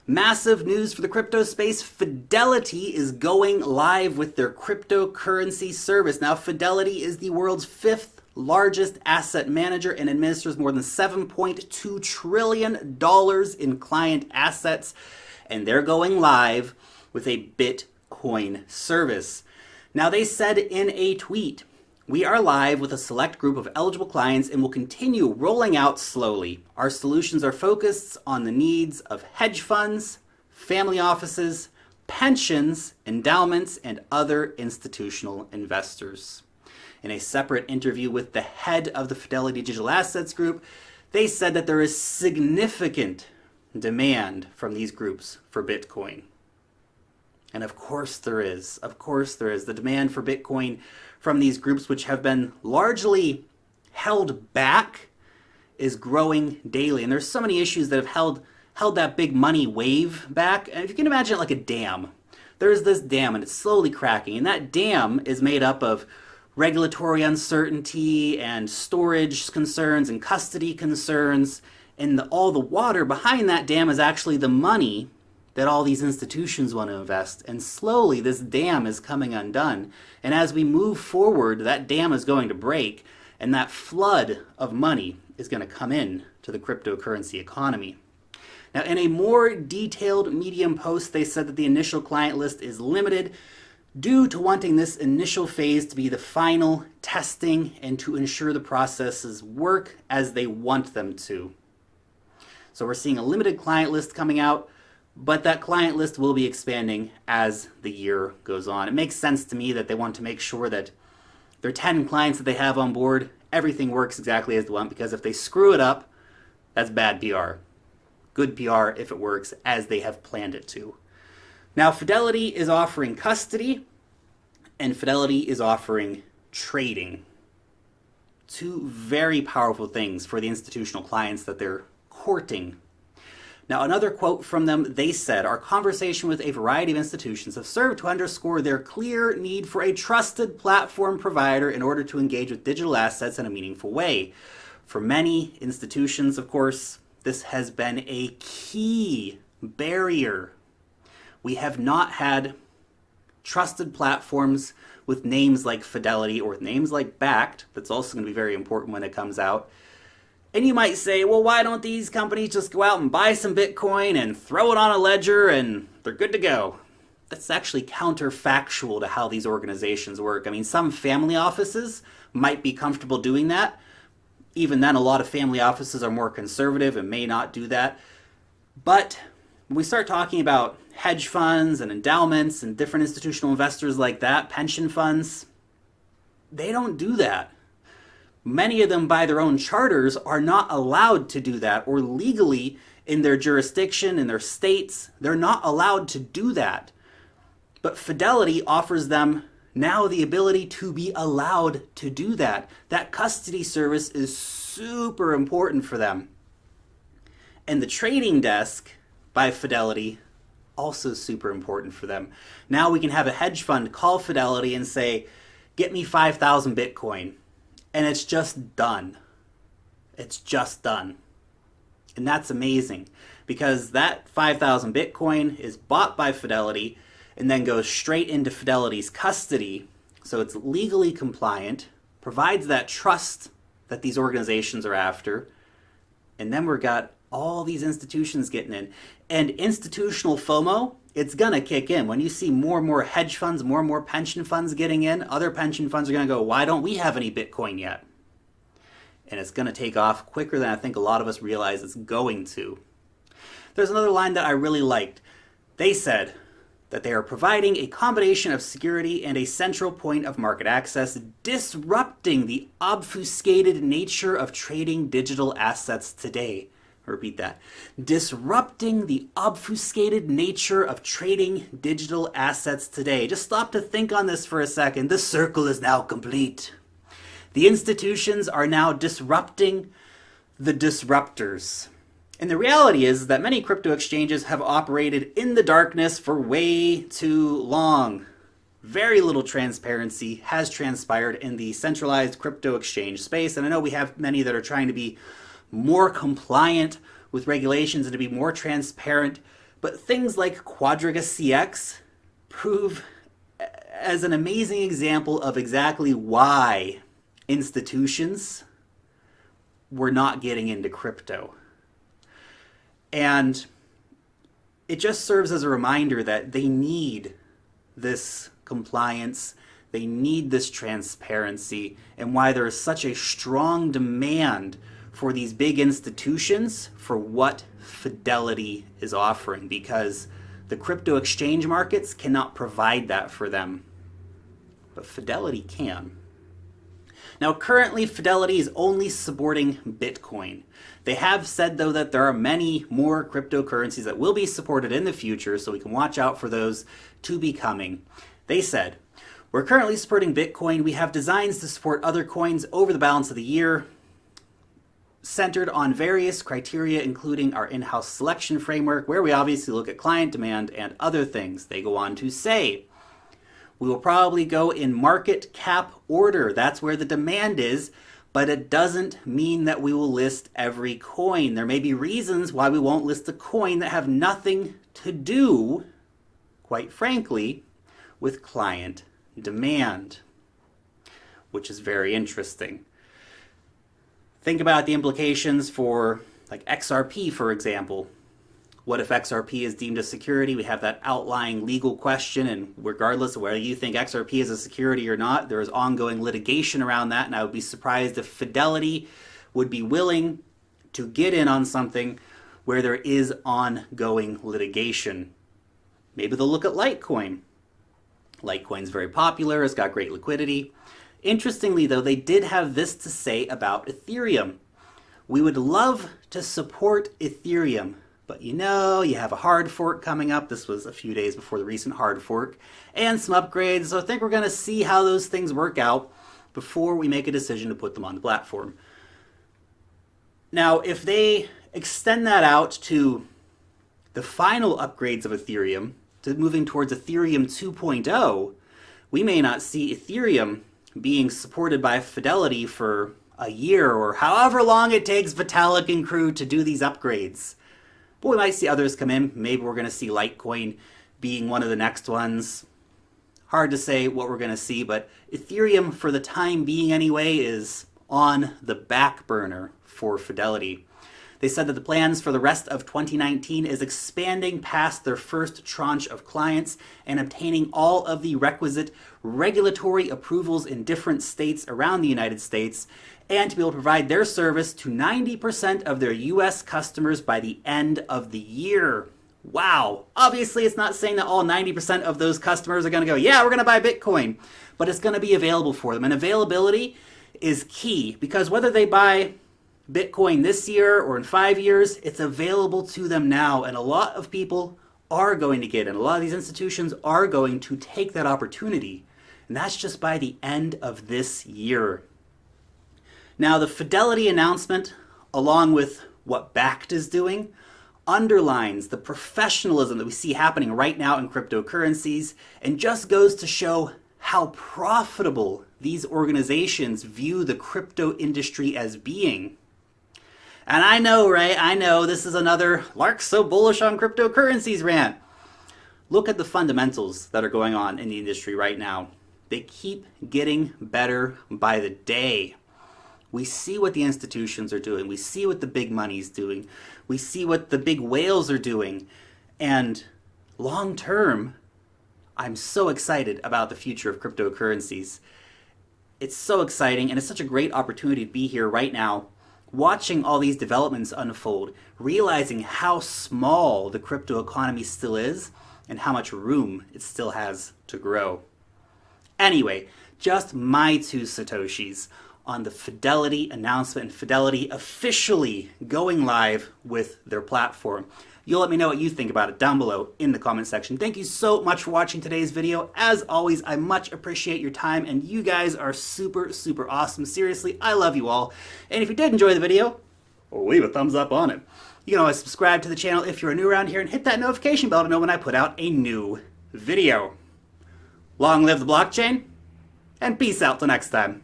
Massive news for the crypto space. Fidelity is going live with their cryptocurrency service. Now, Fidelity is the world's fifth largest asset manager and administers more than $7.2 trillion in client assets. And they're going live with a Bitcoin service. Now, they said in a tweet, "We are live with a select group of eligible clients and will continue rolling out slowly. Our solutions are focused on the needs of hedge funds, family offices, pensions, endowments, and other institutional investors." In a separate interview with the head of the Fidelity Digital Assets Group, they said that there is significant demand from these groups for Bitcoin. And of course there is. Of course there is. The demand for Bitcoin from these groups, which have been largely held back, is growing daily. And there's so many issues that have held that big money wave back. And if you can imagine it like a dam, there's this dam and it's slowly cracking. And that dam is made up of regulatory uncertainty and storage concerns and custody concerns. And all the water behind that dam is actually the money that all these institutions want to invest. And slowly this dam is coming undone. And as we move forward, that dam is going to break and that flood of money is going to come in to the cryptocurrency economy. Now, in a more detailed Medium post, they said that the initial client list is limited due to wanting this initial phase to be the final testing and to ensure the processes work as they want them to. So we're seeing a limited client list coming out, but that client list will be expanding as the year goes on. It makes sense to me that they want to make sure that their 10 clients that they have on board, everything works exactly as they want, because if they screw it up, that's bad PR. Good PR if it works as they have planned it to. Now, Fidelity is offering custody and Fidelity is offering trading. Two very powerful things for the institutional clients that they're courting. Now, another quote from them, they said, "Our conversation with a variety of institutions have served to underscore their clear need for a trusted platform provider in order to engage with digital assets in a meaningful way. For many institutions, of course, this has been a key barrier. We have not had trusted platforms with names like Fidelity or with names like Bakkt." That's also going to be very important when it comes out. And you might say, well, why don't these companies just go out and buy some Bitcoin and throw it on a ledger and they're good to go? That's actually counterfactual to how these organizations work. I mean, some family offices might be comfortable doing that. Even then, a lot of family offices are more conservative and may not do that. But when we start talking about hedge funds and endowments and different institutional investors like that, pension funds, they don't do that. Many of them, by their own charters, are not allowed to do that, or legally in their jurisdiction, in their states, they're not allowed to do that. But Fidelity offers them now the ability to be allowed to do that. That custody service is super important for them. And the trading desk by Fidelity, also super important for them. Now we can have a hedge fund call Fidelity and say, "Get me 5,000 Bitcoin." And it's just done. It's just done. And that's amazing, because that 5,000 Bitcoin is bought by Fidelity and then goes straight into Fidelity's custody. So it's legally compliant, provides that trust that these organizations are after. And then we've got all these institutions getting in. And institutional FOMO, it's going to kick in. When you see more and more hedge funds, more and more pension funds getting in, other pension funds are going to go, why don't we have any Bitcoin yet? And it's going to take off quicker than I think a lot of us realize it's going to. There's another line that I really liked. They said that they are providing a combination of security and a central point of market access, disrupting the obfuscated nature of trading digital assets today. Repeat that. Disrupting the obfuscated nature of trading digital assets today. Just stop to think on this for a second. The circle is now complete. The institutions are now disrupting the disruptors. And the reality is that many crypto exchanges have operated in the darkness for way too long. Very little transparency has transpired in the centralized crypto exchange space. And I know we have many that are trying to be more compliant with regulations and to be more transparent. But things like Quadriga CX prove as an amazing example of exactly why institutions were not getting into crypto. And it just serves as a reminder that they need this compliance, they need this transparency, and why there is such a strong demand for these big institutions for what Fidelity is offering, because the crypto exchange markets cannot provide that for them. But Fidelity can. Now, currently, Fidelity is only supporting Bitcoin. They have said, though, that there are many more cryptocurrencies that will be supported in the future, so we can watch out for those to be coming. They said, we're currently supporting Bitcoin. We have designs to support other coins over the balance of the year, centered on various criteria, including our in-house selection framework, where we obviously look at client demand and other things. They go on to say, we will probably go in market cap order. That's where the demand is, but it doesn't mean that we will list every coin. There may be reasons why we won't list a coin that have nothing to do, quite frankly, with client demand, which is very interesting. Think about the implications for like XRP, for example. What if XRP is deemed a security? We have that outlying legal question, and regardless of whether you think XRP is a security or not, there is ongoing litigation around that, and I would be surprised if Fidelity would be willing to get in on something where there is ongoing litigation. Maybe they'll look at Litecoin. Litecoin's very popular, it's got great liquidity. Interestingly, though, they did have this to say about Ethereum. We would love to support Ethereum, but you know, you have a hard fork coming up. This was a few days before the recent hard fork, and some upgrades. So I think we're going to see how those things work out before we make a decision to put them on the platform. Now, if they extend that out to the final upgrades of Ethereum, to moving towards Ethereum 2.0, we may not see Ethereum being supported by Fidelity for a year or however long it takes Vitalik and crew to do these upgrades. But we might see others come in. Maybe we're going to see Litecoin being one of the next ones. Hard to say what we're going to see, but Ethereum, for the time being anyway, is on the back burner for Fidelity. They said that the plans for the rest of 2019 is expanding past their first tranche of clients and obtaining all of the requisite regulatory approvals in different states around the United States, and to be able to provide their service to 90% of their US customers by the end of the year. Wow. Obviously, it's not saying that all 90% of those customers are going to go, yeah, we're going to buy Bitcoin, but it's going to be available for them. And availability is key, because whether they buy Bitcoin this year or in 5 years, it's available to them now. And a lot of people are going to get it. And a lot of these institutions are going to take that opportunity. And that's just by the end of this year. Now, the Fidelity announcement, along with what Bakkt is doing, underlines the professionalism that we see happening right now in cryptocurrencies, and just goes to show how profitable these organizations view the crypto industry as being. And I know, right? I know this is another Lark so bullish on cryptocurrencies rant. Look at the fundamentals that are going on in the industry right now. They keep getting better by the day. We see what the institutions are doing. We see what the big money's doing. We see what the big whales are doing. And long term, I'm so excited about the future of cryptocurrencies. It's so exciting, and it's such a great opportunity to be here right now, watching all these developments unfold, realizing how small the crypto economy still is and how much room it still has to grow. Anyway, just my 2 Satoshis on the Fidelity announcement and Fidelity officially going live with their platform. You'll let me know what you think about it down below in the comment section. Thank you so much for watching today's video. As always, I much appreciate your time, and you guys are super, super awesome. Seriously, I love you all. And if you did enjoy the video, leave a thumbs up on it. You can always subscribe to the channel if you're new around here, and hit that notification bell to know when I put out a new video. Long live the blockchain, and peace out till next time.